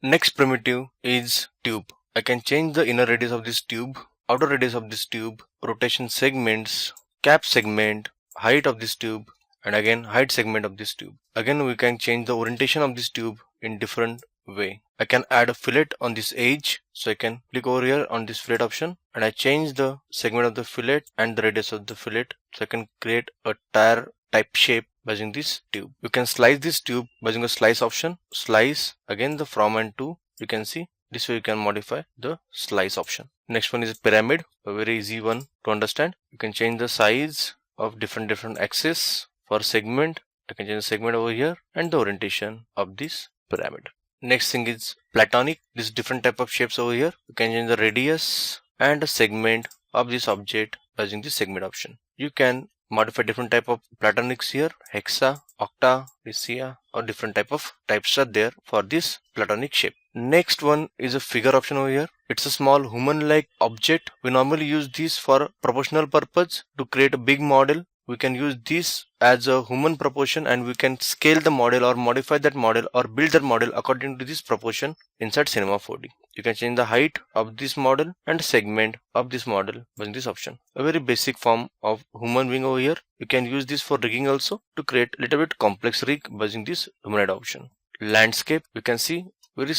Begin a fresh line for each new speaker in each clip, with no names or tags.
Next primitive is tube. I can change the inner radius of this tube, outer radius of this tube, rotation segments, cap segment, height of this tube, and again height segment of this tube. Again we can change the orientation of this tube in different way. I can add a fillet on this edge, so I can click over here on this fillet option and I change the segment of the fillet and the radius of the fillet, so I can create a tire type shape by using this tube. You can slice this tube by using a slice option. Slice, again the from and to, you can see this way you can modify the slice option. Next one is a pyramid, a very easy one to understand. You can change the size of different axes. For segment, I can change the segment over here and the orientation of this pyramid. Next thing is platonic. This different type of shapes over here. You can change the radius and the segment of this object by using the segment option. You can modify different type of platonics here, hexa, octa, decia, or different types are there for this platonic shape. Next one is a figure option over here. It's a small human like object. We normally use this for proportional purpose to create a big model. We can use this as a human proportion and we can scale the model or modify that model or build that model according to this proportion inside Cinema 4D. You can change the height of this model and segment of this model using this option. A very basic form of human being over here. You can use this for rigging also to create a little bit complex rig using this humanoid option. Landscape, you can see very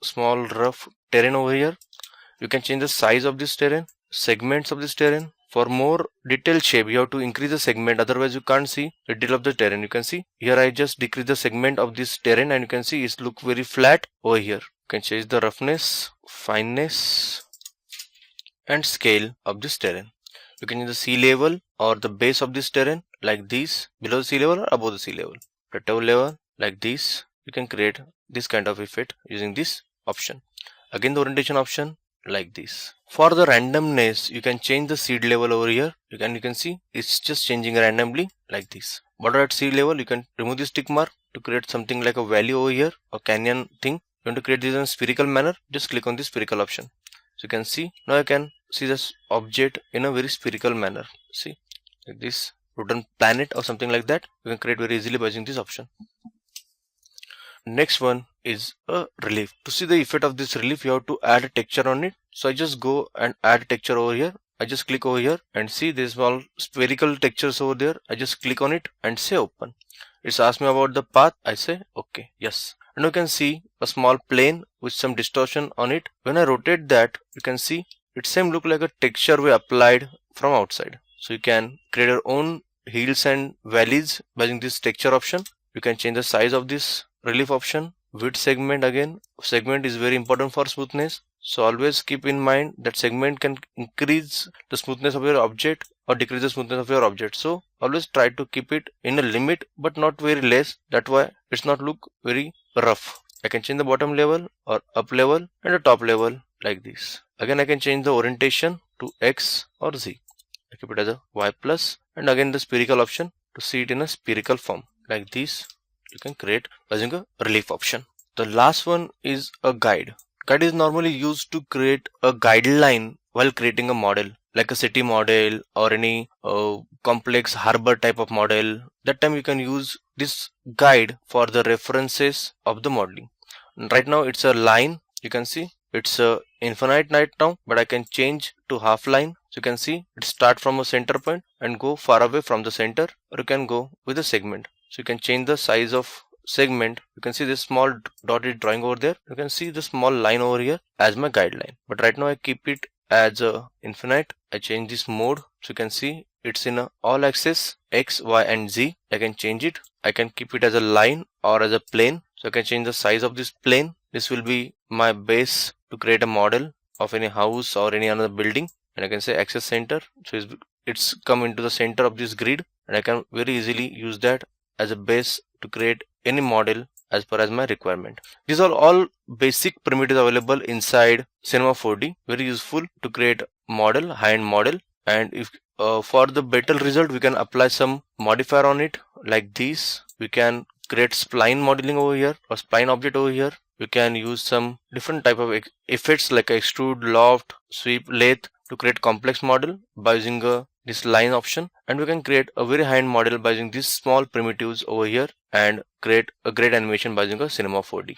small rough terrain over here. You can change the size of this terrain, segments of this terrain. For more detailed shape, you have to increase the segment, otherwise you can't see the detail of the terrain. You can see here I just decrease the segment of this terrain and you can see it look very flat over here. You can change the roughness, fineness and scale of this terrain. You can change the sea level or the base of this terrain like this, below the sea level or above the sea level. The toe level like this. You can create this kind of effect using this option. Again the orientation option like this. For the randomness, you can change the seed level over here. You can see it's just changing randomly like this. But at seed level, you can remove this tick mark to create something like a valley over here, a canyon thing. You want to create this in a spherical manner, just click on this spherical option. So you can see, now I can see this object in a very spherical manner. See, like this wooden planet or something like that. You can create very easily by using this option. Next one is a relief. To see the effect of this relief, you have to add a texture on it. So I just go and add texture over here. I just click over here and see this small spherical textures over there. I just click on it and say open. It's asked me about the path. I say okay, yes. And you can see a small plane with some distortion on it. When I rotate that, you can see it same look like a texture we applied from outside. So you can create your own hills and valleys by using this texture option. You can change the size of this relief option. Width segment, again segment is very important for smoothness, so always keep in mind that segment can increase the smoothness of your object or decrease the smoothness of your object. So always try to keep it in a limit but not very less, that way it's not look very rough. I can change the bottom level or up level and the top level like this. Again I can change the orientation to X or Z. I keep it as a Y plus, and again the spherical option to see it in a spherical form like this. You can create using a relief option. The last one is a guide. Guide is normally used to create a guideline while creating a model, like a city model or any complex harbor type of model. That time you can use this guide for the references of the modeling. Right now it's a line. You can see it's a infinite right now, but I can change to half line. So you can see it start from a center point and go far away from the center, or you can go with a segment. So you can change the size of segment. You can see this small dotted drawing over there. You can see the small line over here as my guideline. But right now I keep it as a infinite. I change this mode. So you can see it's in a all axis X, Y and Z. I can change it. I can keep it as a line or as a plane. So I can change the size of this plane. This will be my base to create a model of any house or any another building. And I can say axis center. So it's come into the center of this grid, and I can very easily use that as a base to create any model as per as my requirement. These are all basic primitives available inside Cinema 4D. Very useful to create model, high-end model. And if for the better result, we can apply some modifier on it like this. We can create spline modeling over here or spline object over here. You can use some different type of effects like extrude, loft, sweep, lathe to create complex model by using this line option, and we can create a very high-end model by using these small primitives over here and create a great animation by using a Cinema 4D.